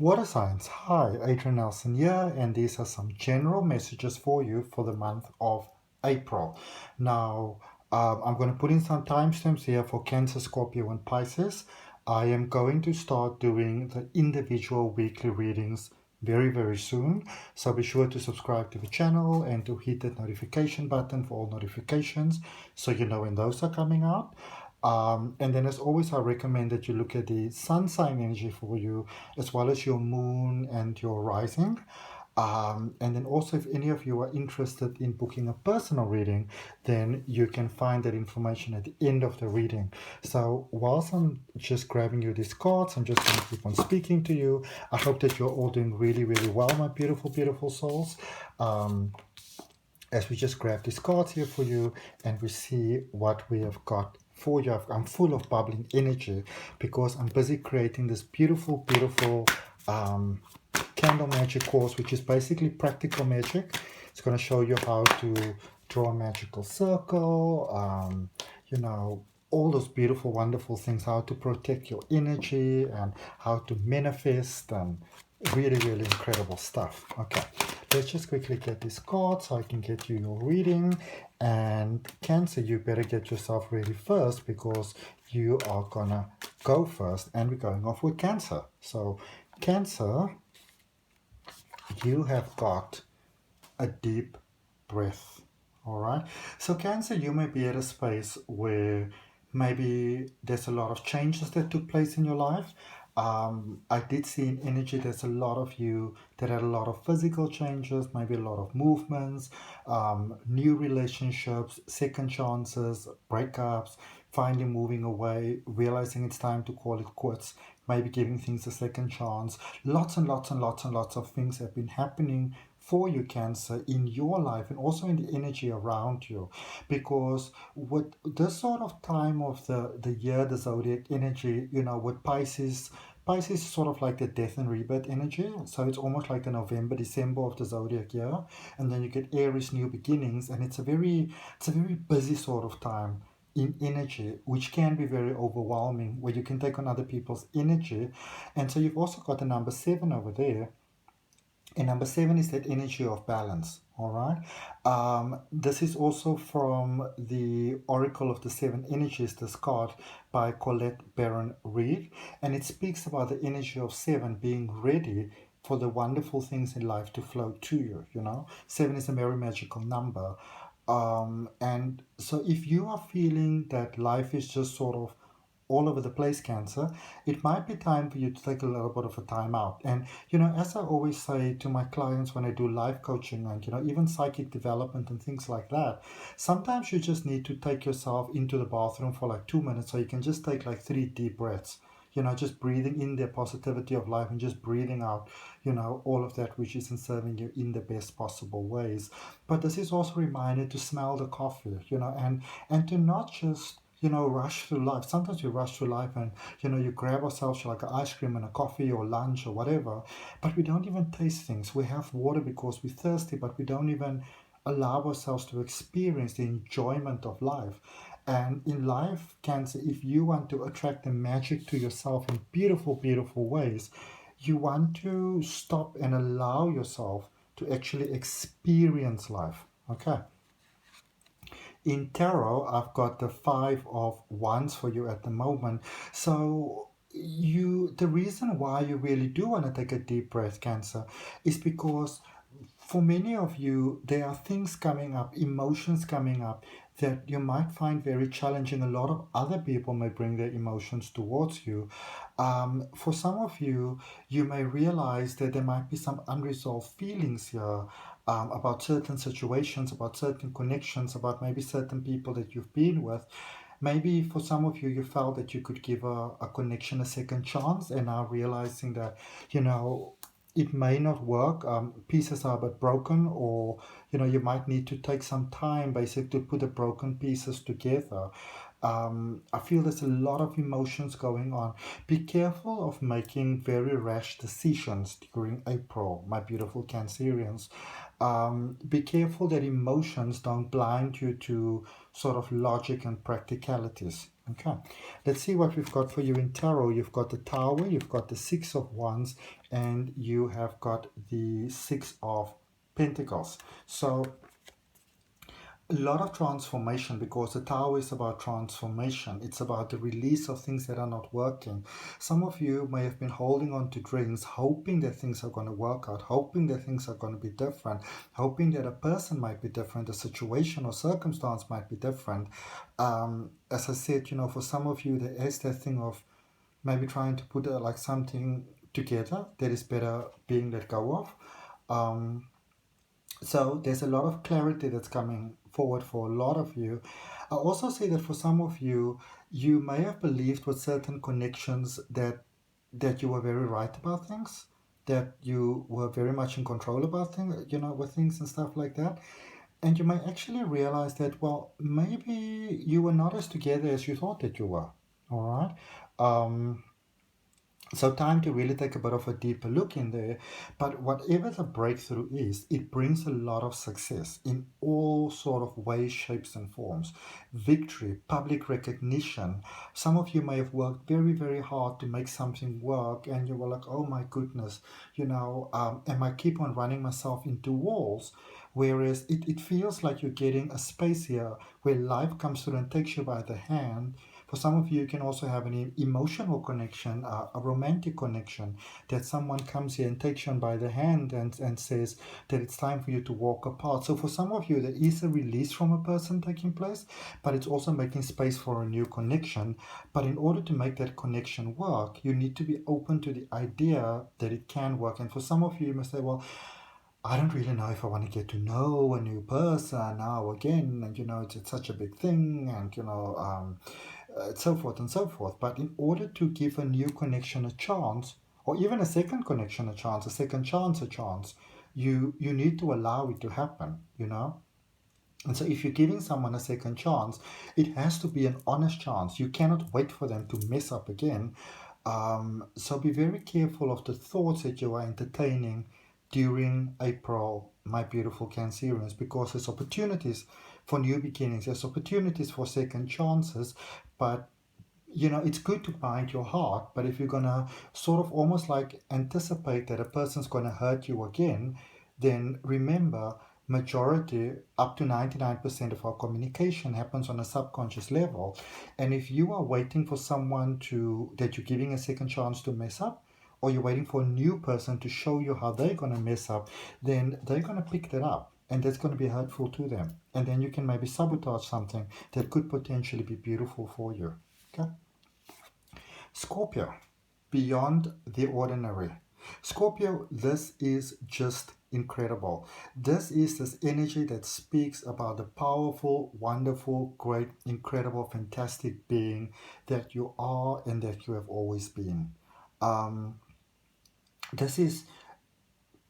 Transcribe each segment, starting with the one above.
Water signs. Hi, Adrian Nelson here, and these are some general messages for you for the month of April. Now, I'm going to put in some timestamps here for Cancer, Scorpio, and Pisces. I am going to start doing the individual weekly readings very, very soon. So be sure to subscribe to the channel and to hit that notification button for all notifications so you know when those are coming out. And then, as always, I recommend that you look at the sun sign energy for you, as well as your moon and your rising. And then also, if any of you are interested in booking a personal reading, then you can find that information at the end of the reading. So whilst I'm just grabbing you these cards, I'm just going to keep on speaking to you. I hope that you're all doing really, really well, my beautiful, beautiful souls. As we just grab these cards here for you and we see what we have got for you. I'm full of bubbling energy because I'm busy creating this beautiful, beautiful candle magic course, which is basically practical magic. It's going to show you how to draw a magical circle, all those beautiful, wonderful things, how to protect your energy and how to manifest, and really, really incredible stuff. Okay, let's just quickly get this card so I can get you your reading. And Cancer, you better get yourself ready first because you are gonna go first, and we're going off with Cancer. So Cancer, you have got a deep breath. All right. So Cancer, you may be at a space where maybe there's a lot of changes that took place in your life. I did see in energy there's a lot of you that had a lot of physical changes, maybe a lot of movements, new relationships, second chances, breakups, finally moving away, realizing it's time to call it quits, maybe giving things a second chance. Lots and lots and lots and lots of things have been happening for you, Cancer, in your life and also in the energy around you. Because with this sort of time of the year, the zodiac energy, with Pisces is sort of like the death and rebirth energy. So it's almost like the November, December of the zodiac year. And then you get Aries, new beginnings, and it's a very busy sort of time in energy, which can be very overwhelming, where you can take on other people's energy. And so you've also got the number 7 over there, and number 7 is that energy of balance. All right. This is also from the Oracle of the Seven Energies, this card by Colette Baron Reed. And it speaks about the energy of 7 being ready for the wonderful things in life to flow to you. 7 is a very magical number. And so if you are feeling that life is just sort of all over the place, Cancer, it might be time for you to take a little bit of a time out. And as I always say to my clients when I do life coaching and even psychic development and things like that, sometimes you just need to take yourself into the bathroom for like 2 minutes, so you can just take like 3 deep breaths, just breathing in the positivity of life and just breathing out all of that which isn't serving you in the best possible ways. But this is also a reminder to smell the coffee, and to not just rush through life. Sometimes we rush through life and, you grab ourselves like an ice cream and a coffee or lunch or whatever, but we don't even taste things. We have water because we're thirsty, but we don't even allow ourselves to experience the enjoyment of life. And in life, Cancer, if you want to attract the magic to yourself in beautiful, beautiful ways, you want to stop and allow yourself to actually experience life. Okay. In tarot, I've got the 5 of Wands for you at the moment. So the reason why you really do want to take a deep breath, Cancer, is because for many of you, there are things coming up, emotions coming up that you might find very challenging. A lot of other people may bring their emotions towards you. For some of you, you may realize that there might be some unresolved feelings here, about certain situations, about certain connections, about maybe certain people that you've been with. Maybe for some of you, you felt that you could give a connection a second chance, and now realizing that, it may not work. Pieces are a bit broken, or you might need to take some time basically to put the broken pieces together. I feel there's a lot of emotions going on. Be careful of making very rash decisions during April, my beautiful Cancerians. Be careful that emotions don't blind you to sort of logic and practicalities. Okay, let's see what we've got for you in tarot. You've got the Tower, you've got the Six of Wands, and you have got the Six of Pentacles. So a lot of transformation, because the Tower is about transformation. It's about the release of things that are not working. Some of you may have been holding on to dreams, hoping that things are going to work out, hoping that things are going to be different, hoping that a person might be different, a situation or circumstance might be different. As I said, for some of you, there is that thing of maybe trying to put like something together that is better being let go of. So there's a lot of clarity that's coming forward for a lot of you. I also say that for some of you, you may have believed with certain connections that you were very right about things, that you were very much in control about things, with things and stuff like that. And you may actually realize that, well, maybe you were not as together as you thought that you were. All right. So time to really take a bit of a deeper look in there. But whatever the breakthrough is, it brings a lot of success in all sort of ways, shapes and forms. Victory, public recognition. Some of you may have worked very, very hard to make something work, and you were like, oh my goodness, and I keep on running myself into walls. Whereas it feels like you're getting a space here where life comes through and takes you by the hand. For some of you, you can also have an emotional connection, a romantic connection, that someone comes here and takes you on by the hand and says that it's time for you to walk apart. So for some of you, there is a release from a person taking place, but it's also making space for a new connection. But in order to make that connection work, you need to be open to the idea that it can work. And for some of you, you must say, well, I don't really know if I want to get to know a new person now again, and it's such a big thing, and so forth and so forth. But in order to give a new connection a chance, or even a second connection a chance, a second chance a chance, you need to allow it to happen. And so if you're giving someone a second chance, it has to be an honest chance. You cannot wait for them to mess up again. So be very careful of the thoughts that you are entertaining during April, my beautiful Cancerians, because there's opportunities for new beginnings, there's opportunities for second chances, but it's good to mind your heart. But if you're gonna sort of almost like anticipate that a person's gonna hurt you again, then remember, majority, up to 99% of our communication happens on a subconscious level. And if you are waiting for someone that you're giving a second chance to mess up, or you're waiting for a new person to show you how they're gonna mess up, then they're gonna pick that up. And that's going to be hurtful to them. And then you can maybe sabotage something that could potentially be beautiful for you. Okay? Scorpio, beyond the ordinary. Scorpio, this is just incredible. This is this energy that speaks about the powerful, wonderful, great, incredible, fantastic being that you are and that you have always been. This is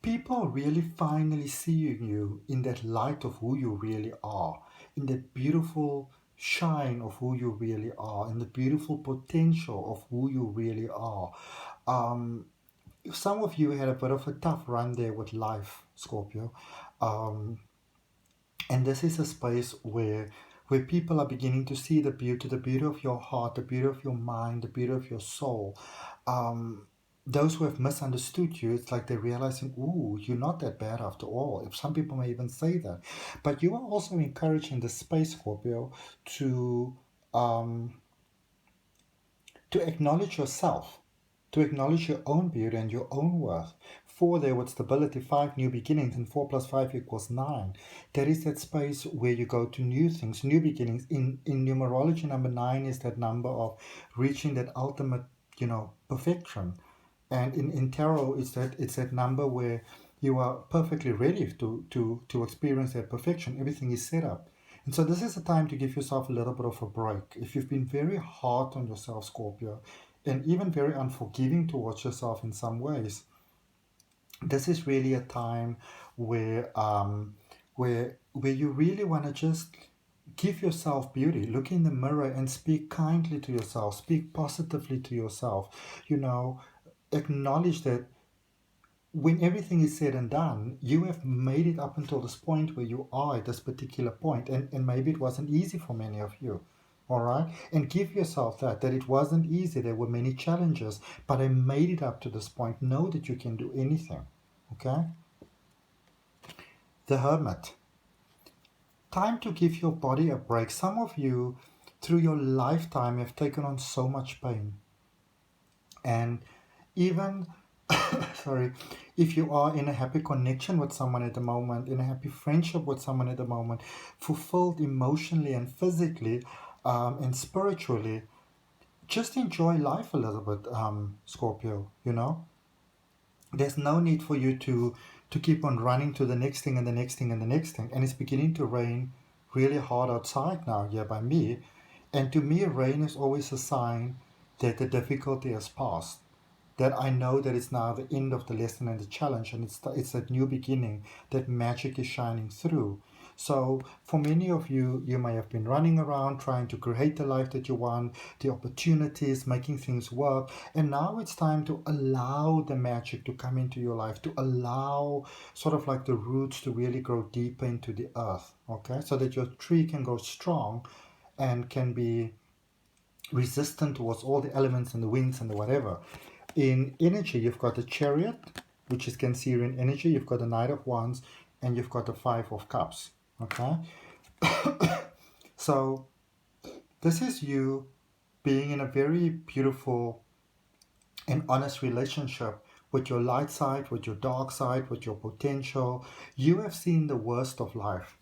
people really finally seeing you in that light of who you really are, in that beautiful shine of who you really are, in the beautiful potential of who you really are. Um, some of you had a bit of a tough run there with life, Scorpio. Um, and this is a space where people are beginning to see the beauty of your heart, the beauty of your mind, the beauty of your soul. Those who have misunderstood you, it's like they're realizing, ooh, you're not that bad after all. If some people may even say that. But you are also encouraging the space, Scorpio, to um, to acknowledge yourself, to acknowledge your own beauty and your own worth. 4 there with stability, 5 new beginnings, and 4 plus 5 equals 9. That is that space where you go to new things, new beginnings. In numerology, number 9 is that number of reaching that ultimate, perfection. And in tarot, it's that number where you are perfectly ready to experience that perfection. Everything is set up. And so this is a time to give yourself a little bit of a break. If you've been very hard on yourself, Scorpio, and even very unforgiving towards yourself in some ways, this is really a time where you really want to just give yourself beauty. Look in the mirror and speak kindly to yourself. Speak positively to yourself. Acknowledge that when everything is said and done, you have made it up until this point where you are at this particular point, and maybe it wasn't easy for many of you. All right, and give yourself that it wasn't easy. There were many challenges, but I made it up to this point. Know that you can do anything. Okay. The Hermit. Time to give your body a break. Some of you, through your lifetime, have taken on so much pain. And even, sorry, if you are in a happy connection with someone at the moment, in a happy friendship with someone at the moment, fulfilled emotionally and physically and spiritually, just enjoy life a little bit, Scorpio, you know? There's no need for you to keep on running to the next thing and the next thing and the next thing. And it's beginning to rain really hard outside now here by me. And to me, rain is always a sign that the difficulty has passed. That I know that it's now the end of the lesson and the challenge, and it's that new beginning, that magic is shining through. So for many of you, you may have been running around trying to create the life that you want, the opportunities, making things work, and now it's time to allow the magic to come into your life, to allow sort of like the roots to really grow deeper into the earth, okay? So that your tree can grow strong and can be resistant towards all the elements and the winds and the whatever. In energy, you've got the Chariot, which is Cancerian energy. You've got the Knight of Wands, and you've got the Five of Cups. Okay, so this is you being in a very beautiful and honest relationship with your light side, with your dark side, with your potential. You have seen the worst of life.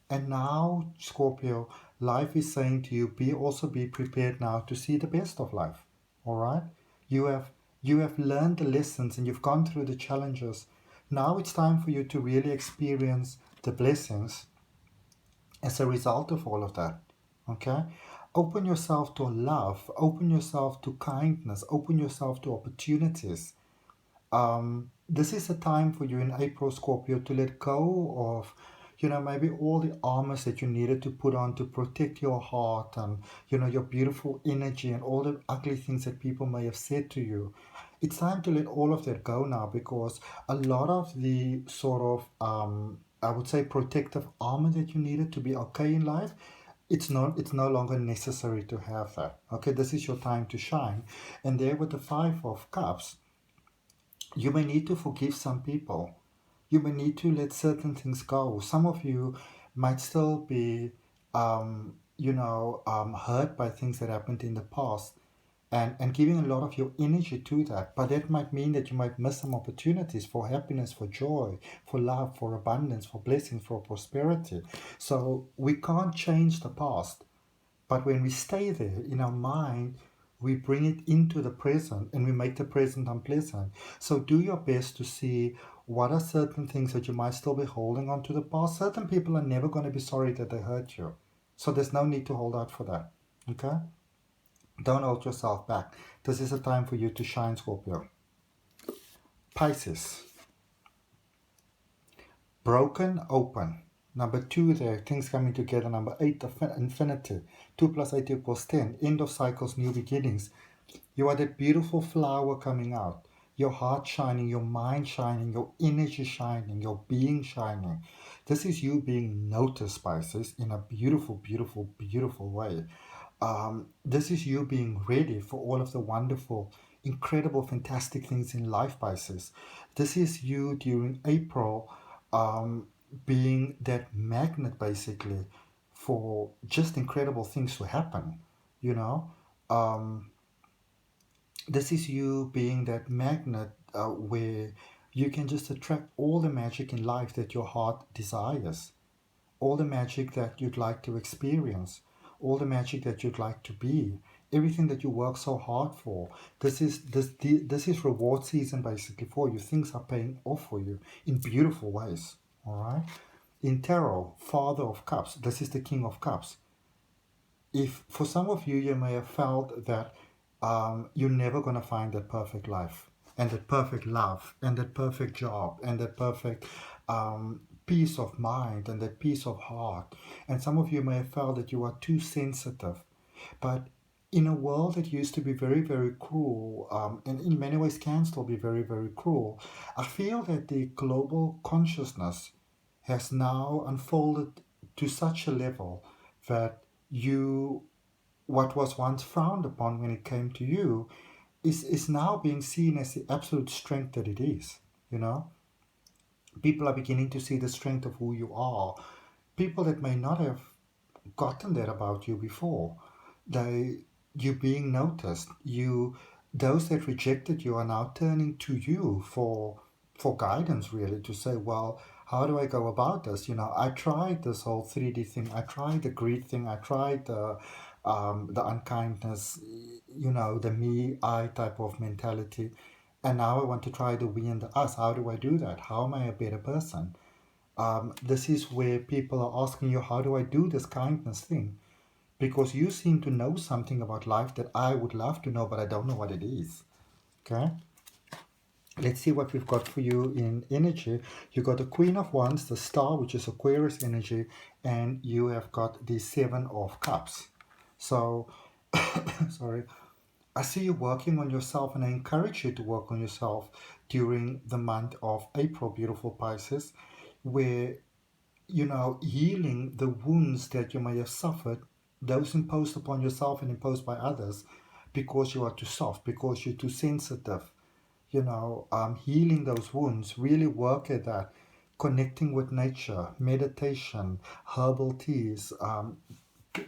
And now, Scorpio, life is saying to you, be prepared now to see the best of life. All right? You have you have learned the lessons and you've gone through the challenges. Now it's time for you to really experience the blessings as a result of all of that. Okay? Open yourself to love, open yourself to kindness, open yourself to opportunities. This is a time for you in April, Scorpio, to let go of, maybe all the armors that you needed to put on to protect your heart and, your beautiful energy and all the ugly things that people may have said to you. It's time to let all of that go now, because a lot of the sort of, I would say, protective armor that you needed to be okay in life, it's no longer necessary to have that. Okay, this is your time to shine. And there with the Five of Cups, you may need to forgive some people. You may need to let certain things go. Some of you might still be, hurt by things that happened in the past, and giving a lot of your energy to that. But that might mean that you might miss some opportunities for happiness, for joy, for love, for abundance, for blessings, for prosperity. So we can't change the past. But when we stay there in our mind, we bring it into the present and we make the present unpleasant. So do your best to see what are certain things that you might still be holding on to the past. Certain people are never going to be sorry that they hurt you. So there's no need to hold out for that. Okay? Don't hold yourself back. This is a time for you to shine, Scorpio. Pisces. Broken, open. Number 2 there, things coming together. Number 8, infinity. 2 plus 8 equals 10. End of cycles, new beginnings. You are that beautiful flower coming out. Your heart shining, your mind shining, your energy shining, your being shining. This is you being noticed, Pisces, in a beautiful, beautiful, beautiful way. This is you being ready for all of the wonderful, incredible, fantastic things in life, Pisces. This is you during April being that magnet, basically, for just incredible things to happen, you know. This is you being that magnet where you can just attract all the magic in life that your heart desires, all the magic that you'd like to experience, all the magic that you'd like to be, everything that you work so hard for. This is reward season basically for you. Things are paying off for you in beautiful ways. All right. In tarot, Father of Cups. This is the King of Cups. If for some of you, you may have felt that you're never going to find that perfect life and that perfect love and that perfect job and that perfect peace of mind and that peace of heart. And some of you may have felt that you are too sensitive. But in a world that used to be very, very cruel, and in many ways can still be very, very cruel, I feel that the global consciousness has now unfolded to such a level that you what was once frowned upon when it came to you is now being seen as the absolute strength that it is. You know, people are beginning to see the strength of who you are. People that may not have gotten that about you before, they you being noticed. You those that rejected you are now turning to you for guidance, really, to say, well, how do I go about this? You know, I tried this whole 3D thing. I tried the greed thing. I tried the unkindness, you know, the me, I type of mentality. And now I want to try the we and the us. How do I do that? How am I a better person? This is where people are asking you, how do I do this kindness thing? Because you seem to know something about life that I would love to know, but I don't know what it is. Okay? Let's see what we've got for you in energy. You got the Queen of Wands, the Star, which is Aquarius energy, and you have got the Seven of Cups. So, sorry, I see you working on yourself, and I encourage you to work on yourself during the month of April, beautiful Pisces, where, you know, healing the wounds that you may have suffered, those imposed upon yourself and imposed by others, because you are too soft, because you're too sensitive. You know, healing those wounds, really work at that, connecting with nature, meditation, herbal teas,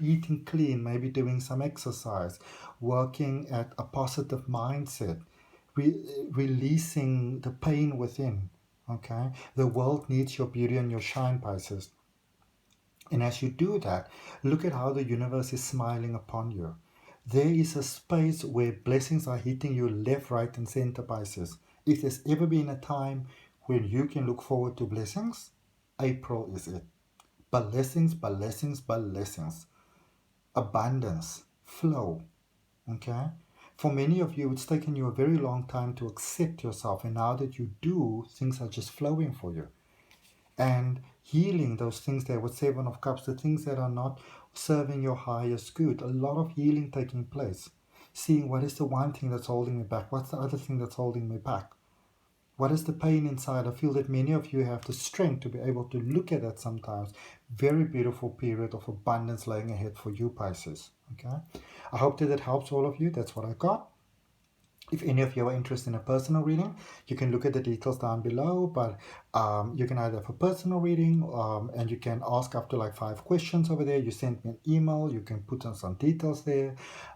eating clean, maybe doing some exercise, working at a positive mindset, releasing the pain within. Okay, the world needs your beauty and your shine, Pisces. And as you do that, look at how the universe is smiling upon you. There is a space where blessings are hitting you left, right, and center, Pisces. If there's ever been a time when you can look forward to blessings, April is it. Blessings, blessings, blessings. Abundance, flow. Okay? For many of you, it's taken you a very long time to accept yourself. And now that you do, things are just flowing for you. And healing those things there with Seven of Cups, the things that are not serving your highest good. A lot of healing taking place. Seeing what is the one thing that's holding me back? What's the other thing that's holding me back? What is the pain inside? I feel that many of you have the strength to be able to look at that sometimes. Very beautiful period of abundance laying ahead for you, Pisces. Okay? I hope that helps all of you. That's what I got. If any of you are interested in a personal reading, you can look at the details down below, but you can either have a personal reading and you can ask up to like 5 questions over there. You send me an email, you can put in some details there.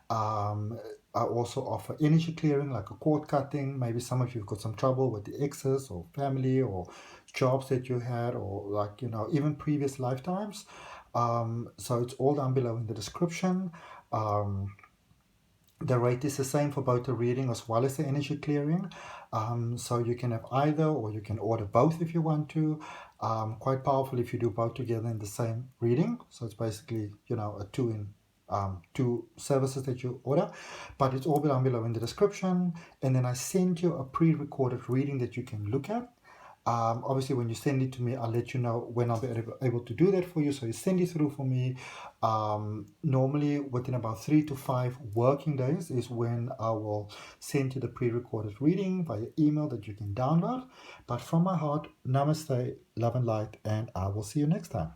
I also offer energy clearing, like a cord cutting. Maybe some of you have got some trouble with the exes or family or jobs that you had, or like, you know, even previous lifetimes. So it's all down below in the description. The rate is the same for both the reading as well as the energy clearing. So you can have either, or you can order both if you want to. Quite powerful if you do both together in the same reading. So it's basically, you know, a two services that you order. But it's all down below in the description. And then I send you a pre-recorded reading that you can look at. Obviously, when you send it to me, I'll let you know when I'll be able to do that for you. So you send it through for me. Normally, within about 3 to 5 working days is when I will send you the pre-recorded reading via email that you can download. But from my heart, namaste, love and light, and I will see you next time.